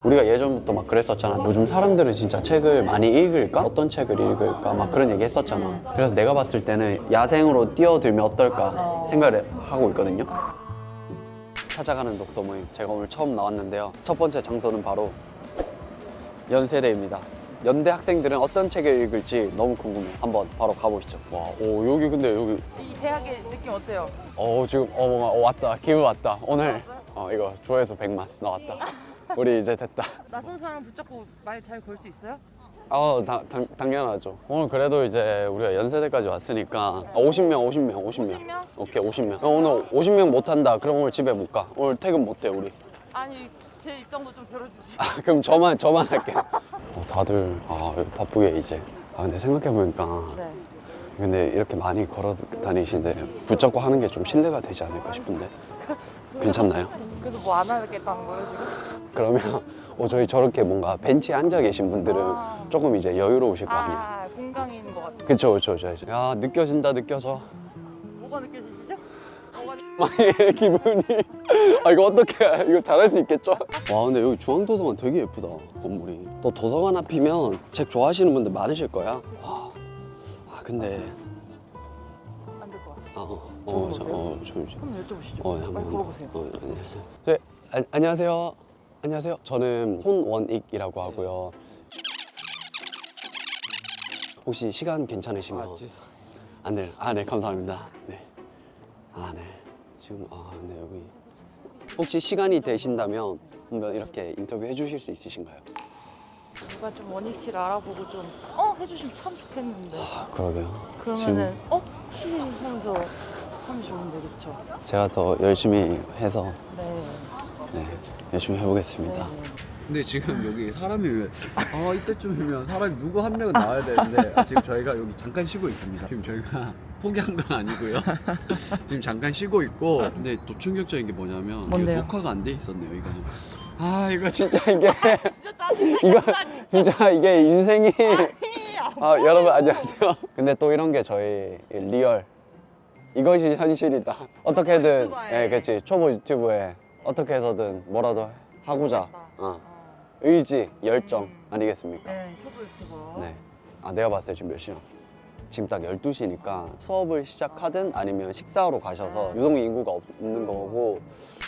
우리가 예전부터 막 그랬었잖아. 요즘 사람들은 진짜 책을 많이 읽을까? 어떤 책을 읽을까? 막 그런 얘기 했었잖아. 그래서 내가 봤을 때는 야생으로 뛰어들면 어떨까 생각을 하고 있거든요. 찾아가는 독서 모임, 제가 오늘 처음 나왔는데요. 첫 번째 장소는 바로 연세대입니다. 연대 학생들은 어떤 책을 읽을지 너무 궁금해요. 한번 바로 가보시죠. 와, 오, 여기 근데 여기 이 대학의 느낌 어때요? 지금 뭔가 왔다. 기분 왔다. 오늘 이거 조회수 100만 나왔다. 우리 이제 됐다. 낯선 사람 붙잡고 말 잘 걸 수 있어요? 당연하죠. 오늘 그래도 이제 우리가 연세대까지 왔으니까 50명. 50명? 오케이, 50명. 오늘 50명 못한다. 그럼 오늘 집에 못 가. 오늘 퇴근 못 해, 우리. 아니 제 입장도 좀 들어주시고. 그럼 저만 할게. 다들 여기 바쁘게 이제. 근데 생각해보니까 네. 근데 이렇게 많이 걸어 다니시는데 붙잡고 하는 게 좀 신뢰가 되지 않을까 싶은데 괜찮나요? 그래도 뭐 안 하겠다는 거예요 지금? 그러면 저희 저렇게 뭔가 벤치에 앉아 계신 분들은 조금 이제 여유로우실 거 아니에요? 공강인 것 같아요. 그쵸. 야, 느껴진다, 느껴져. 뭐가 느껴지시죠? 마의 기분이. 이거 어떡해. 이거 잘할 수 있겠죠? 와, 근데 여기 중앙도서관 되게 예쁘다, 건물이. 또 도서관 앞이면 책 좋아하시는 분들 많으실 거야. 와, 근데. 안 될 것 같아요. 좀. 한번 여쭤보시죠. 한번. 빨리 물어보세요. 안녕하세요. 네, 안녕하세요. 안녕하세요. 저는 손원익이라고 하고요. 혹시 시간 괜찮으시면? 네, 감사합니다. 네. 네. 지금, 네, 여기. 혹시 시간이 되신다면 한번 이렇게 인터뷰 해주실 수 있으신가요? 누가 좀 원익 씨를 알아보고 좀 해주시면 참 좋겠는데. 그러게요. 그러면은 혹시 하면서 하면 좋은데 그쵸? 제가 더 열심히 해서 네. 열심히 해보겠습니다. 근데 지금 여기 사람이 왜 이때쯤이면 사람이 누구 한 명은 나와야 되는데 지금 저희가 여기 잠깐 쉬고 있습니다. 지금 저희가 포기한 건 아니고요. 지금 잠깐 쉬고 있고 근데 또 충격적인 게 뭐냐면 이게 뭔데요? 녹화가 안 돼 있었네요. 이거는. 이거 진짜 이게 진짜 짜증나. 이거 진짜 이게 인생이 여러분 안녕하세요. 근데 또 이런 게 저희 리얼 이것이 현실이다. 어떻게든 유튜버에. 그렇지 초보 유튜브에 어떻게 해서든 뭐라도 하고자 의지 열정 아니겠습니까? 네, 초보 유튜버. 네. 내가 봤을 때 지금 몇 시야? 지금 딱 12시니까 수업을 시작하든 아니면 식사하러 가셔서 유동 인구가 없는 거고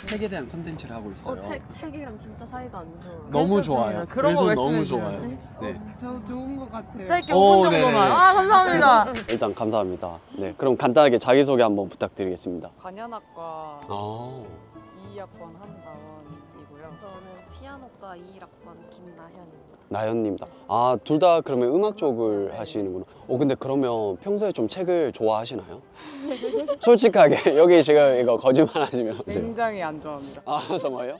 책에 대한 컨텐츠를 하고 있어요. 책이랑 진짜 사이가 안 좋아요. 너무 좋아요. 그런 거 그래서 너무 말씀해주세요. 좋아요. 네. 저 좋은 것 같아요. 짧게 5분 네네. 정도만. 감사합니다. 일단 감사합니다. 네, 그럼 간단하게 자기소개 한번 부탁드리겠습니다. 관현악과 아, 2학번 한다원이고요. 저는 피아노과 2학번 김나현입니다. 나연님다. 둘 다 그러면 음악 쪽을 하시는구나. 근데 그러면 평소에 좀 책을 좋아하시나요? 솔직하게 여기 지금 이거 거짓말 하시면 굉장히 안 좋아합니다. 정말요?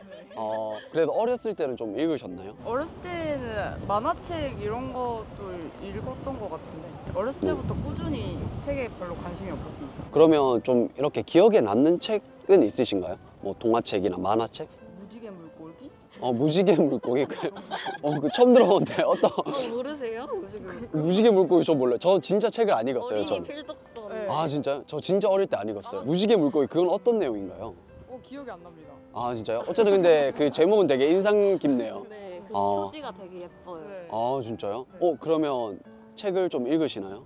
그래도 어렸을 때는 좀 읽으셨나요? 어렸을 때는 만화책 이런 것도 읽었던 것 같은데 어렸을 때부터 꾸준히 책에 별로 관심이 없었습니다. 그러면 좀 이렇게 기억에 남는 책은 있으신가요? 뭐 동화책이나 만화책? 무지개 물고기? 무지개 물고기. 그 처음 들어보는데 어떤 모르세요? 지금 무지개 물고기 저 몰라요. 저 진짜 책을 안 읽었어요. 어린이 저는. 필독서. 네. 진짜요? 저 진짜 어릴 때 안 읽었어요. 무지개 물고기 그건 어떤 내용인가요? 기억이 안 납니다. 진짜요? 어쨌든 근데 그 제목은 되게 인상 깊네요. 네, 그 아. 표지가 되게 예뻐요. 네. 진짜요? 그러면 책을 좀 읽으시나요?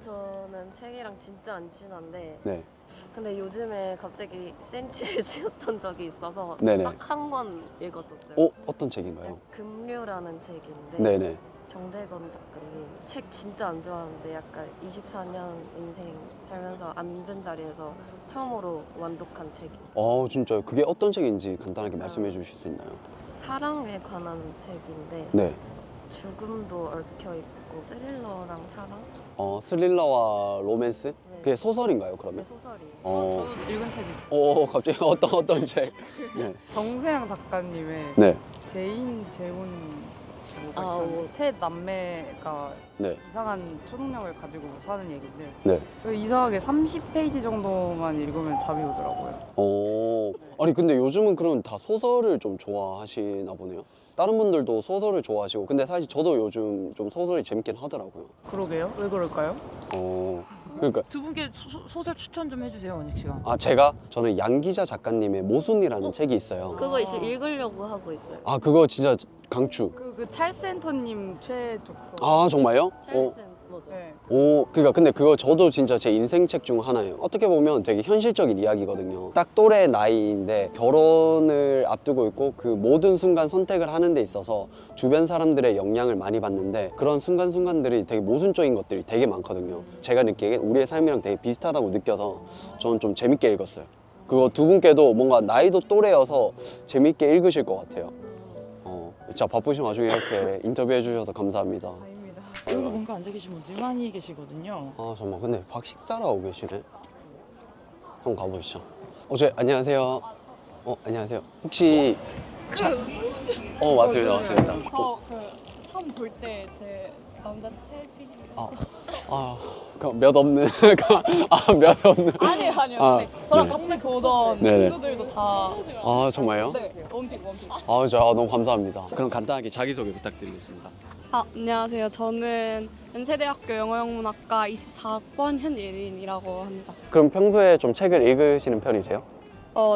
저는 책이랑 진짜 안 친한데 네. 근데 요즘에 갑자기 센치해지었던 적이 있어서 네네. 딱 한 권 읽었었어요. 어떤 책인가요? 금류라는 책인데 네네. 정대건 작가님 책 진짜 안 좋아하는데 약간 24년 인생 살면서 앉은 자리에서 처음으로 완독한 책이 진짜요? 그게 어떤 책인지 간단하게 말씀해 주실 수 있나요? 사랑에 관한 책인데 네. 죽음도 얽혀 있고 스릴러랑 사랑? 스릴러와 로맨스? 네. 그게 소설인가요, 네, 그러면? 소설이에요. 저도 읽은 책 있어요. 갑자기 어떤 책? 네. 정세랑 작가님의 네. 재인 재혼 아, 있었는데 세 남매가 네. 이상한 초능력을 가지고 사는 얘기인데 네. 이상하게 30페이지 정도만 읽으면 잠이 오더라고요. 아니 근데 요즘은 그럼 다 소설을 좀 좋아하시나 보네요. 다른 분들도 소설을 좋아하시고 근데 사실 저도 요즘 좀 소설이 재밌긴 하더라고요. 그러게요? 왜 그럴까요? 그러니까 두 분께 소설 추천 좀 해주세요, 원익 씨가. 저는 양기자 작가님의 모순이라는 책이 있어요. 그거 이제 읽으려고 하고 있어요. 아 그거 진짜 강추. 그 찰스 앤터님 최독서. 아 정말요? 찰스 뭐죠? 네. 그러니까 근데 그거 저도 진짜 제 인생책 중 하나예요. 어떻게 보면 되게 현실적인 이야기거든요. 딱 또래 나이인데 결혼을 앞두고 있고 그 모든 순간 선택을 하는 데 있어서 주변 사람들의 영향을 많이 받는데 그런 순간순간들이 되게 모순적인 것들이 되게 많거든요. 제가 느끼기엔 우리의 삶이랑 되게 비슷하다고 느껴서 저는 좀 재밌게 읽었어요. 그거 두 분께도 뭔가 나이도 또래여서 재밌게 읽으실 것 같아요. 진짜 바쁘신 와중에 이렇게 인터뷰해 주셔서 감사합니다. 아닙니다. 여기 뭔가 앉아 계신 분들 많이 계시거든요. 아 정말 근데 박 식사를 하고 계시네. 한번 가보시죠. 안녕하세요. 안녕하세요. 혹시 맞습니다. 맞습니다. 저그섬 볼 때 제 남자 첼피. 몇 없는 몇 없는. 아니요. 아, 네. 저랑 네. 같이 보던 네네. 친구들도 다. 정말요? 네. 원픽. 너무 감사합니다. 그럼 간단하게 자기소개 부탁드리겠습니다. 안녕하세요. 저는 연세대학교 영어영문학과 24학번 현예린이라고 합니다. 그럼 평소에 좀 책을 읽으시는 편이세요?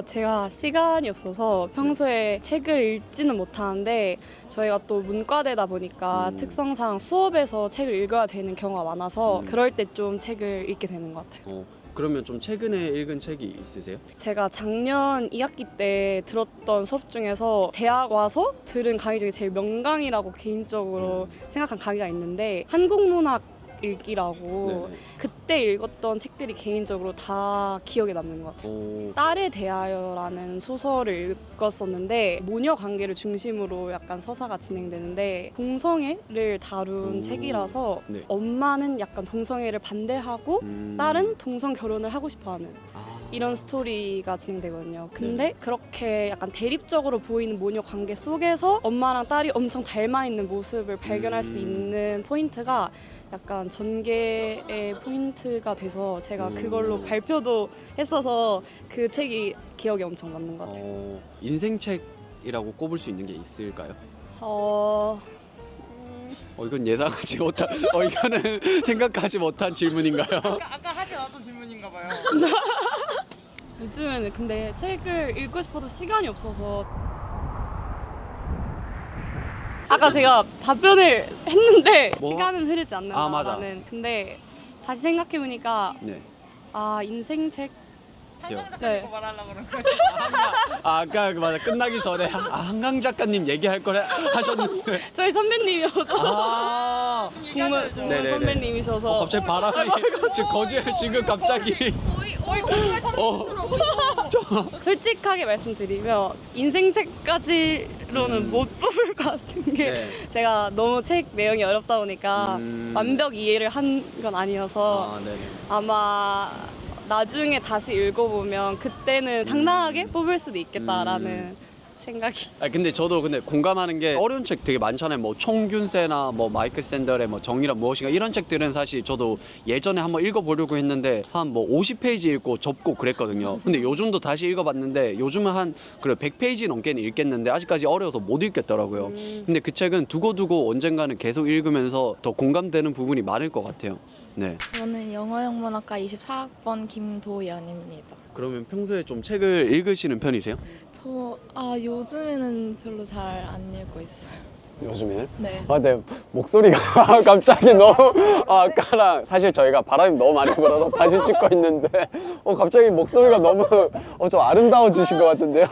제가 시간이 없어서 평소에 책을 읽지는 못하는데 저희가 또 문과대다 보니까 특성상 수업에서 책을 읽어야 되는 경우가 많아서 그럴 때 좀 책을 읽게 되는 것 같아요. 그러면 좀 최근에 읽은 책이 있으세요? 제가 작년 2학기 때 들었던 수업 중에서 대학 와서 들은 강의 중에 제일 명강이라고 개인적으로 생각한 강의가 있는데 한국문학 읽기라고 네네. 그때 읽었던 책들이 개인적으로 다 기억에 남는 것 같아요. 딸에 대하여라는 소설을 읽었었는데 모녀 관계를 중심으로 약간 서사가 진행되는데 동성애를 다룬 책이라서 네. 엄마는 약간 동성애를 반대하고 딸은 동성 결혼을 하고 싶어하는 아. 이런 스토리가 진행되거든요. 근데 그렇게 약간 대립적으로 보이는 모녀 관계 속에서 엄마랑 딸이 엄청 닮아 있는 모습을 발견할 수 있는 포인트가 약간 전개의 포인트가 돼서 제가 그걸로 발표도 했어서 그 책이 기억에 엄청 남는 것 같아요. 인생책이라고 꼽을 수 있는 게 있을까요? 이건 예상하지 못한, 이거는 생각하지 못한 질문인가요? 아까 하지 않았던 질문인가 봐요. 요즘에는 근데 책을 읽고 싶어도 시간이 없어서 아까 제가 답변을 했는데 뭐? 시간은 흐르지 않는다라는 맞아. 근데 다시 생각해보니까 네. 인생책 한강 네. 말하려고 그런 거. 아까 맞아 끝나기 전에 한강 작가님 얘기할 걸 하셨는데. 저희 선배님이셔서 네네네. 국문 선배님이셔서 갑자기 바람이 지금 갑자기. 솔직하게 말씀드리면 인생책까지로는 못 뽑을 것 같은 게 네. 제가 너무 책 내용이 어렵다 보니까 완벽 이해를 한 건 아니어서 네네. 아마 나중에 다시 읽어보면 그때는 당당하게 뽑을 수도 있겠다라는 생각이. 근데 저도 공감하는 게 어려운 책 되게 많잖아요. 뭐 총균세나 뭐 마이클 샌델의 뭐 정의란 무엇인가 이런 책들은 사실 저도 예전에 한번 읽어보려고 했는데 한 뭐 50페이지 읽고 접고 그랬거든요. 근데 요즘도 다시 읽어봤는데 요즘은 한 100페이지 넘게는 읽겠는데 아직까지 어려워서 못 읽겠더라고요. 근데 그 책은 두고두고 언젠가는 계속 읽으면서 더 공감되는 부분이 많을 것 같아요. 네. 저는 영어영문학과 24학번 김도연입니다. 그러면 평소에 좀 책을 읽으시는 편이세요? 요즘에는 별로 잘 안 읽고 있어요. 요즘에는? 네. 근데 목소리가 갑자기 너무 아까랑 사실 저희가 바람이 너무 많이 불어서 다시 찍고 있는데 갑자기 목소리가 너무 좀 아름다워지신 것 같은데요?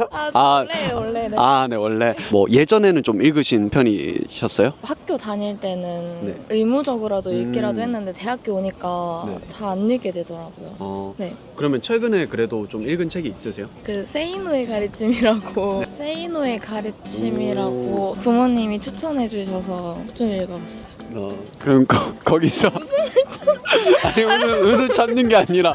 원래 네. 네 원래 뭐 예전에는 좀 읽으신 편이셨어요? 학교 다닐 때는 네. 의무적으로라도 읽기라도 했는데 대학교 오니까 네. 잘 안 읽게 되더라고요. 네. 그러면 최근에 그래도 좀 읽은 책이 있으세요? 그 세이노의 가르침이라고 세이노의 가르침이라고 부모님이 추천해 주셔서 좀 읽어봤어요. 그럼 거기서 아니 의도 찾는 게 아니라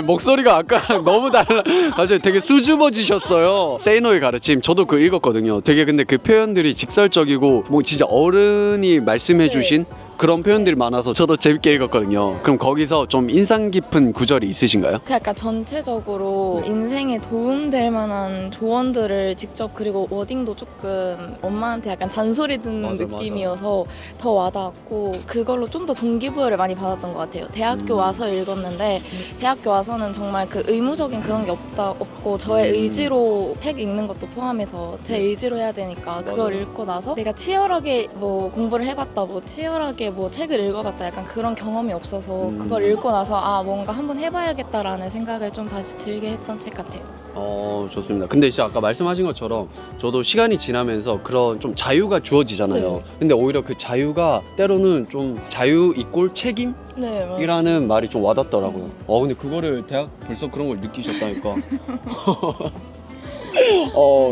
목소리가 아까랑 너무 달라. 갑자기 되게 수줍어지셨어요. 세이노의 가르침 저도 그 읽었거든요. 되게 근데 그 표현들이 직설적이고 뭐 진짜 어른이 말씀해주신 그런 표현들이 많아서 저도 재밌게 읽었거든요. 그럼 거기서 좀 인상 깊은 구절이 있으신가요? 그 약간 전체적으로 인생에 도움될 만한 조언들을 직접 그리고 워딩도 조금 엄마한테 약간 잔소리 듣는 맞아, 느낌이어서 더 와닿았고 그걸로 좀 더 동기부여를 많이 받았던 것 같아요. 대학교 와서 읽었는데 대학교 와서는 정말 그 의무적인 그런 게 없고 저의 의지로 책 읽는 것도 포함해서 제 의지로 해야 되니까 그걸 읽고 나서 내가 치열하게 뭐 공부를 해봤다 뭐 치열하게 뭐 책을 읽어봤다 약간 그런 경험이 없어서 그걸 읽고 나서 아 뭔가 한번 해봐야겠다라는 생각을 좀 다시 들게 했던 책 같아요. 좋습니다. 근데 진짜 아까 말씀하신 것처럼 저도 시간이 지나면서 그런 좀 자유가 주어지잖아요. 네. 근데 오히려 그 자유가 때로는 좀 자유 이꼴 책임이라는 네 맞아요. 말이 좀 와닿더라고요. 근데 그거를 대학 벌써 그런 걸 느끼셨다니까.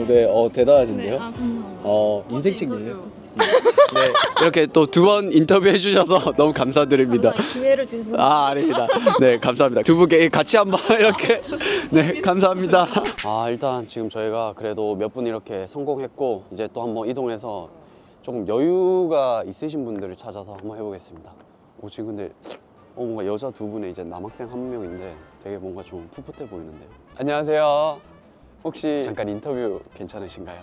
네, 대단하신데요. 감사합니다. 인생 책이에요. 네, 이렇게 또 2번 인터뷰 해주셔서 너무 감사드립니다. 기회를 주셔서 아닙니다. 네, 감사합니다. 두 분께 같이 한번 이렇게. 네, 감사합니다. 일단 지금 저희가 그래도 몇 분 이렇게 성공했고, 이제 또 한번 이동해서 조금 여유가 있으신 분들을 찾아서 한번 해보겠습니다. 지금 근데 뭔가 여자 2분에 이제 남학생 1명인데 되게 뭔가 좀 풋풋해 보이는데요. 안녕하세요. 혹시 잠깐 인터뷰 괜찮으신가요?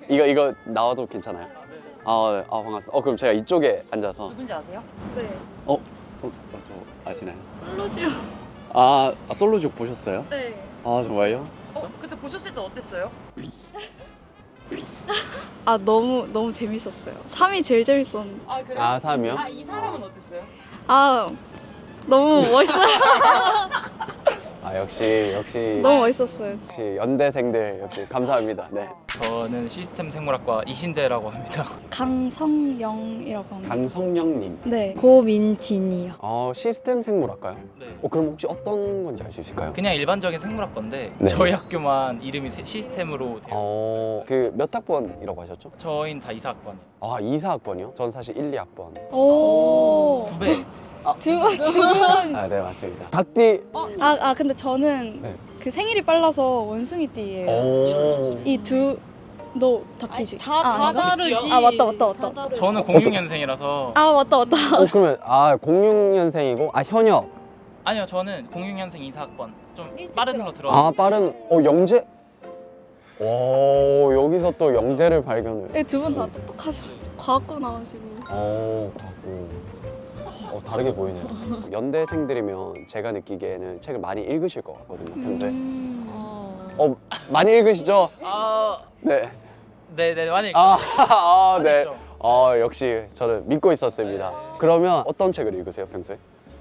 네. 이거 나와도 괜찮아요? 네. 반갑습니다. 그럼 제가 이쪽에 앉아서. 누군지 아세요? 네. 저 아시나요? 솔로지요. 솔로족 보셨어요? 네. 정말요? 그때 보셨을 때 어땠어요? 너무 재밌었어요. 3이 제일 재밌었는데. 그래요? 3이요? 이 사람은 어땠어요? 너무 멋있어요. 역시 너무 멋있었어요. 역시 연대생들 역시 감사합니다. 네. 저는 시스템 생물학과 이신재라고 합니다. 강성영이라고 합니다. 강성영님. 네. 고민진이요. 시스템 생물학과요? 네. 그럼 혹시 어떤 건지 알 수 있을까요? 그냥 일반적인 생물학과인데 네. 저희 학교만 이름이 시스템으로 되어 그 몇 학번이라고 하셨죠? 저희는 다 이사학번이에요. 2사학번이요? 전 사실 1, 2학번. 오. 9배. 두 번. 네, 맞습니다. 닭띠. 근데 저는 네. 그 생일이 빨라서 원숭이띠예요. 너 닭띠지? 다 다르지. 맞다. 저는 06년생이라서 맞다. 그러면 06년생이고 현역. 아니요, 저는 06년생 이사학번. 좀 빠른으로 들어. 빠른. 영재. 여기서 또 영재를 발견을. 두 분 다 똑똑하셔가지고 과학고 나오시고. 과학고. 다르게 보이네요. 연대생들이면 제가 느끼기에는 책을 많이 읽으실 것 같거든요, 평소에. 많이 읽으시죠? 네. 네, 많이 네. 읽죠. 역시 저는 믿고 있었습니다. 그러면 어떤 책을 읽으세요, 평소에?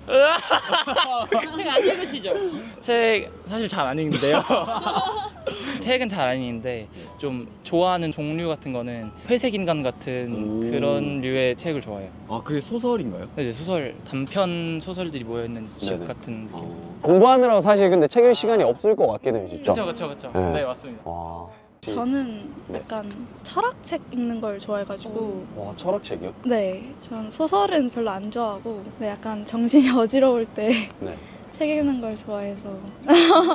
책 안 읽으시죠? 책 사실 잘 안 읽는데요. 책은 잘 안 읽는데 좀 좋아하는 종류 같은 거는 회색인간 같은 그런 류의 책을 좋아해요. 그게 소설인가요? 네, 소설, 단편 소설들이 모여있는 집 네네. 같은 느낌. 공부하느라고 사실 근데 책 읽을 시간이 없을 것 같긴 해요, 진짜. 그렇죠. 네. 네, 맞습니다. 저는 네. 약간 철학책 읽는 걸 좋아해가지고. 철학책이요? 네, 전 소설은 별로 안 좋아하고, 약간 정신이 어지러울 때 책 네. 읽는 걸 좋아해서.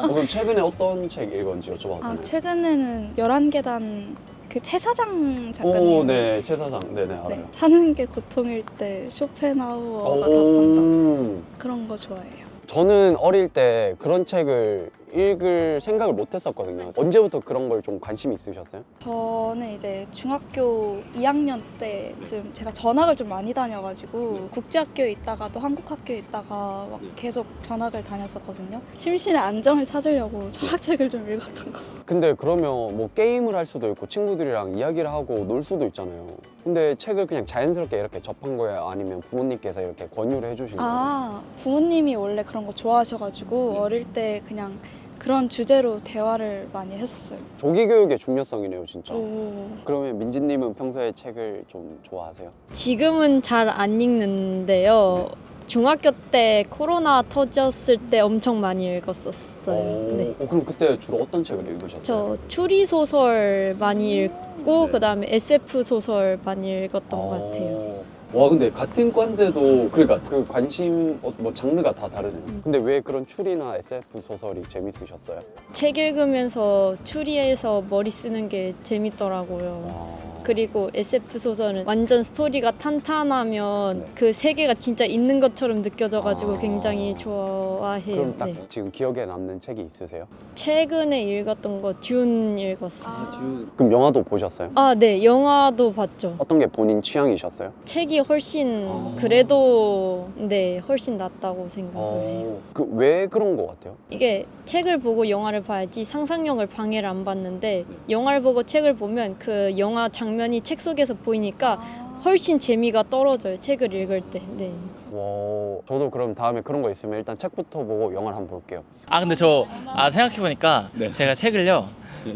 그럼 최근에 어떤 책 읽었는지 여쭤봐도 되나요? 최근에는 11계단 그 최사장 작가님. 네, 최 사장. 네네, 알아요. 사는 게 고통일 때 쇼펜하우어가 답한다. 그런 거 좋아해요. 저는 어릴 때 그런 책을 읽을 생각을 못 했었거든요. 언제부터 그런 걸 좀 관심이 있으셨어요? 저는 이제 중학교 2학년 때쯤 제가 전학을 좀 많이 다녀가지고 국제학교에 있다가 또 한국학교에 있다가 막 계속 전학을 다녔었거든요. 심신의 안정을 찾으려고 철학책을 좀 읽었던 거. 근데 그러면 뭐 게임을 할 수도 있고 친구들이랑 이야기를 하고 놀 수도 있잖아요. 근데 책을 그냥 자연스럽게 이렇게 접한 거예요? 아니면 부모님께서 이렇게 권유를 해주신 거예요? 부모님이 원래 그런 거 좋아하셔가지고 어릴 때 그냥 그런 주제로 대화를 많이 했었어요. 조기 교육의 중요성이네요, 진짜. 오. 그러면 민지님은 평소에 책을 좀 좋아하세요? 지금은 잘 안 읽는데요. 중학교 때 코로나 터졌을 때 엄청 많이 읽었었어요. 네. 그럼 그때 주로 어떤 책을 읽으셨어요? 저 추리 소설 많이 읽고 그다음에 SF 소설 많이 읽었던 것 같아요. 와 근데 같은 과인데도 그러니까 그 관심 뭐 장르가 다 다르네요. 근데 왜 그런 추리나 SF 소설이 재밌으셨어요? 책 읽으면서 추리해서 머리 쓰는 게 재밌더라고요. 아, 그리고 SF 소설은 완전 스토리가 탄탄하면 네. 그 세계가 진짜 있는 것처럼 느껴져가지고 아. 굉장히 좋아해요. 그럼 딱 네. 지금 기억에 남는 책이 있으세요? 최근에 읽었던 거 듄 읽었어요. 그럼 영화도 보셨어요? 아, 네. 영화도 봤죠. 어떤 게 본인 취향이셨어요? 책이 훨씬 아. 그래도 네, 훨씬 낫다고 생각을 해요. 그 왜 그런 거 같아요? 이게 책을 보고 영화를 봐야지 상상력을 방해를 안 받는데 영화를 보고 책을 보면 그 영화 장면이 책 속에서 보이니까 훨씬 재미가 떨어져요. 책을 읽을 때. 네. 와, 저도 그럼 다음에 그런 거 있으면 일단 책부터 보고 영화를 한번 볼게요. 아 근데 저 생각해보니까 네. 제가 책을요 네.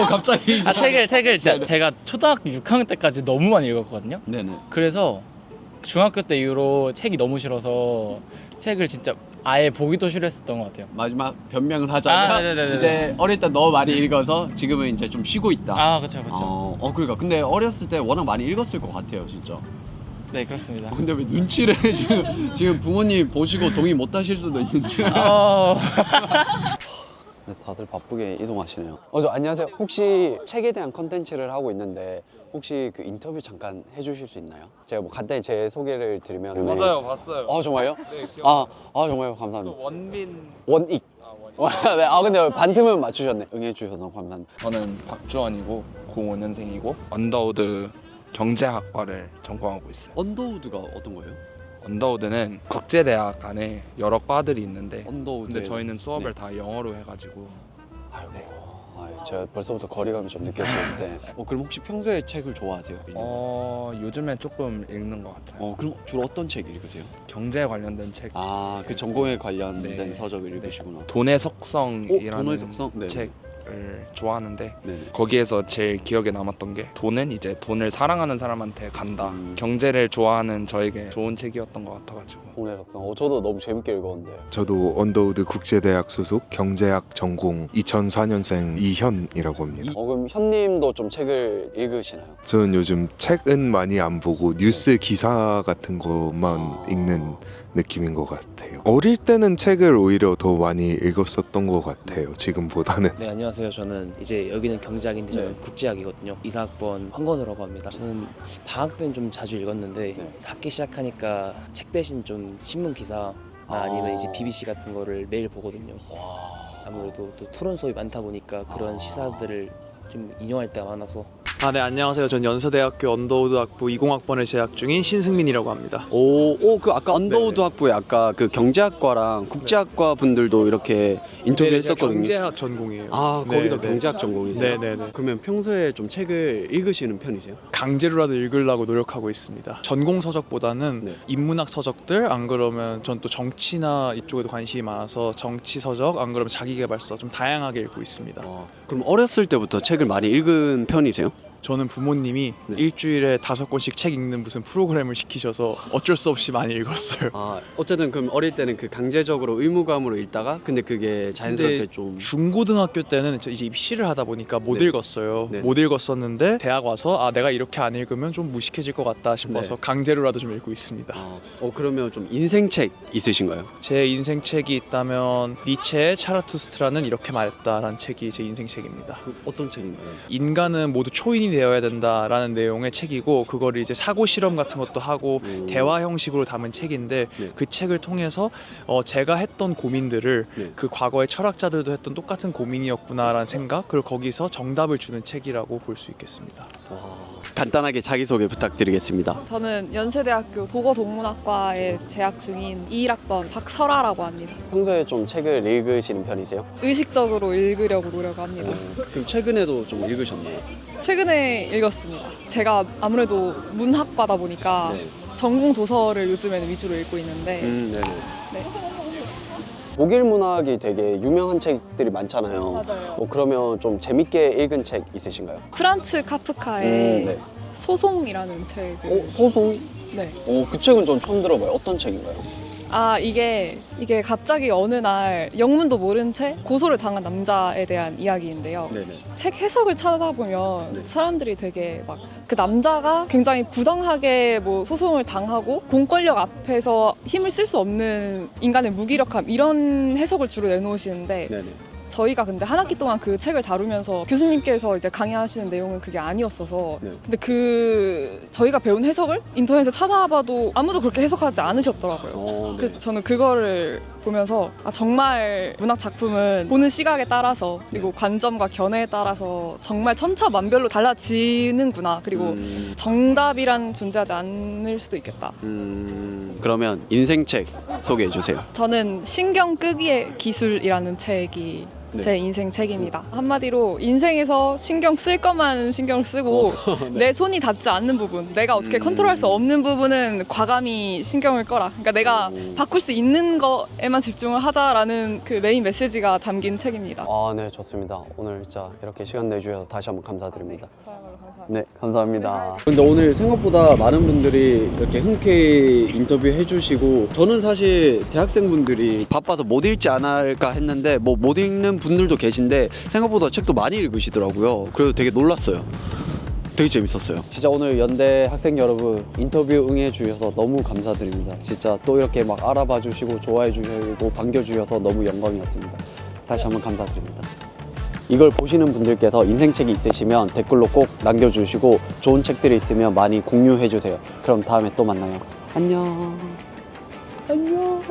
갑자기 책을 진짜 제가 초등학교 6학년 때까지 너무 많이 읽었거든요. 네네. 그래서 중학교 때 이후로 책이 너무 싫어서 책을 진짜 아예 보기도 싫어했었던 것 같아요. 마지막 변명을 하자면 네네네. 이제 어릴 때 너무 많이 읽어서 지금은 이제 좀 쉬고 있다. 아 그렇죠. 그러니까 근데 어렸을 때 워낙 많이 읽었을 것 같아요, 진짜. 네 그렇습니다. 근데 왜 눈치를 지금 부모님 보시고 동의 못 하실 수도 있는데. 네, 다들 바쁘게 이동하시네요. 저 안녕하세요. 혹시 책에 대한 컨텐츠를 하고 있는데 혹시 그 인터뷰 잠깐 해주실 수 있나요? 제가 뭐 간단히 제 소개를 드리면 봤어요. 정말요? 네, 정말요? 감사합니다. 원빈. 원익. 네, 근데 반틈은 맞추셨네. 응해주셔서 너무 감사합니다. 저는 박주원이고 05년생이고 언더우드 경제학과를 전공하고 있어요. 언더우드가 어떤 거예요? 언더우드는 국제대학 안에 여러 과들이 있는데 언더우드. 근데 저희는 수업을 네. 다 영어로 해가지고 아이고, 제가 벌써부터 거리감이 좀 느껴지는데. 그럼 혹시 평소에 책을 좋아하세요? 요즘에 조금 읽는 것 같아요. 그럼 주로 어떤 책 읽으세요? 경제 관련된 책. 그 전공에 관련된 네. 서적을 읽으시구나. 돈의 속성이라는 돈의 속성? 네. 책을 좋아하는데 네. 거기에서 제일 기억에 남았던 게 돈은 이제 돈을 사랑하는 사람한테 간다. 음. 경제를 좋아하는 저에게 좋은 책이었던 것 같아가지고. 돈의 속성. 저도 너무 재밌게 읽었는데. 저도 언더우드 국제대학 소속 경제학 전공 2004년생 이현이라고 합니다. 그럼 현님도 좀 책을 읽으시나요? 저는 요즘 책은 많이 안 보고 뉴스 기사 같은 것만 읽는 느낌인 것 같아요. 어릴 때는 책을 오히려 더 많이 읽었었던 것 같아요. 지금보다는. 네, 안녕하세요. 저는 이제 여기는 경제학인데 저는 네. 국제학이거든요. 이사학번 황건우라고 합니다. 저는 방학 때는 좀 자주 읽었는데 네. 학기 시작하니까 책 대신 좀 신문 기사나 아니면 이제 BBC 같은 거를 매일 보거든요. 아무래도 또 토론 수업이 많다 보니까 그런 시사들을 좀 인용할 때가 많아서. 네, 안녕하세요. 전 연세대학교 언더우드 학부 20학번을 재학 중인 신승민이라고 합니다. 그 아까 언더우드 학부에 아까 그 경제학과랑 국제학과 분들도 이렇게 인터뷰했었거든요. 경제학 전공이에요. 거기가 네. 경제학 전공이세요? 네네네. 그러면 평소에 좀 책을 읽으시는 편이세요? 강제로라도 읽으려고 노력하고 있습니다. 전공 서적보다는 네. 인문학 서적들, 안 그러면 전 또 정치나 이쪽에도 관심이 많아서 정치 서적, 안 그러면 자기계발서 좀 다양하게 읽고 있습니다. 그럼 어렸을 때부터 책을 많이 읽은 편이세요? 저는 부모님이 네. 일주일에 5권씩 책 읽는 무슨 프로그램을 시키셔서 어쩔 수 없이 많이 읽었어요. 어쨌든 그럼 어릴 때는 그 강제적으로 의무감으로 읽다가 근데 그게 자연스럽게 근데 좀 중고등학교 때는 이제 입시를 하다 보니까 못 네. 읽었어요. 네. 못 읽었었는데 대학 와서 내가 이렇게 안 읽으면 좀 무식해질 것 같다 싶어서 네. 강제로라도 좀 읽고 있습니다. 그러면 좀 인생책 있으신가요? 제 인생 책이 있다면 니체의 차라투스트라는 이렇게 말했다라는 책이 제 인생 책입니다. 어떤 책인가요? 인간은 모두 초인이 되어야 된다라는 내용의 책이고 그거를 이제 사고 실험 같은 것도 하고 대화 형식으로 담은 책인데 네. 그 책을 통해서 제가 했던 고민들을 네. 그 과거의 철학자들도 했던 똑같은 고민이었구나라는 생각 그리고 거기서 정답을 주는 책이라고 볼 수 있겠습니다. 간단하게 자기소개 부탁드리겠습니다. 저는 연세대학교 도거동문학과에 재학 중인 21학번 박설아라고 합니다. 평소에 좀 책을 읽으시는 편이세요? 의식적으로 읽으려고 노력합니다. 그럼 최근에도 좀 읽으셨나요? 최근에 읽었습니다. 제가 아무래도 문학과다 보니까 네. 전공 도서를 요즘에는 위주로 읽고 있는데 네네. 네. 독일 문학이 되게 유명한 책들이 많잖아요. 맞아요. 그러면 좀 재밌게 읽은 책 있으신가요? 프란츠 카프카의 네. 소송이라는 책을 소송? 네. 그 책은 좀 처음 들어봐요. 어떤 책인가요? 이게 갑자기 어느 날 영문도 모른 채 고소를 당한 남자에 대한 이야기인데요. 네네. 책 해석을 찾아보면 사람들이 되게 막 그 남자가 굉장히 부당하게 뭐 소송을 당하고 공권력 앞에서 힘을 쓸 수 없는 인간의 무기력함 이런 해석을 주로 내놓으시는데 네네. 저희가 근데 한 학기 동안 그 책을 다루면서 교수님께서 이제 강의하시는 내용은 그게 아니었어서 네. 근데 저희가 배운 해석을 인터넷에 찾아봐도 아무도 그렇게 해석하지 않으셨더라고요. 그래서 저는 그거를 보면서 정말 문학 작품은 보는 시각에 따라서 그리고 관점과 견해에 따라서 정말 천차만별로 달라지는구나. 그리고 정답이란 존재하지 않을 수도 있겠다. 그러면 인생책 소개해 주세요. 저는 신경 끄기의 기술이라는 책이 제 인생 책입니다. 한마디로 인생에서 신경 쓸 것만 신경 쓰고 내 손이 닿지 않는 부분, 내가 어떻게 컨트롤할 수 없는 부분은 과감히 신경을 꺼라. 그러니까 내가 바꿀 수 있는 거에만 집중을 하자라는 그 메인 메시지가 담긴 책입니다. 네, 좋습니다. 오늘 진짜 이렇게 시간 내주셔서 다시 한번 감사드립니다. 네, 감사합니다. 근데 오늘 생각보다 많은 분들이 이렇게 흔쾌히 인터뷰 해주시고 저는 사실 대학생분들이 바빠서 못 읽지 않을까 했는데 뭐 못 읽는 분들도 계신데 생각보다 책도 많이 읽으시더라고요. 그래서 되게 놀랐어요. 되게 재밌었어요. 진짜 오늘 연대 학생 여러분 인터뷰 응해 주셔서 너무 감사드립니다. 진짜 또 이렇게 막 알아봐 주시고 좋아해 주시고 반겨 주셔서 너무 영광이었습니다. 다시 한번 감사드립니다. 이걸 보시는 분들께서 인생책이 있으시면 댓글로 꼭 남겨주시고 좋은 책들이 있으면 많이 공유해 주세요. 그럼 다음에 또 만나요. 안녕. 안녕.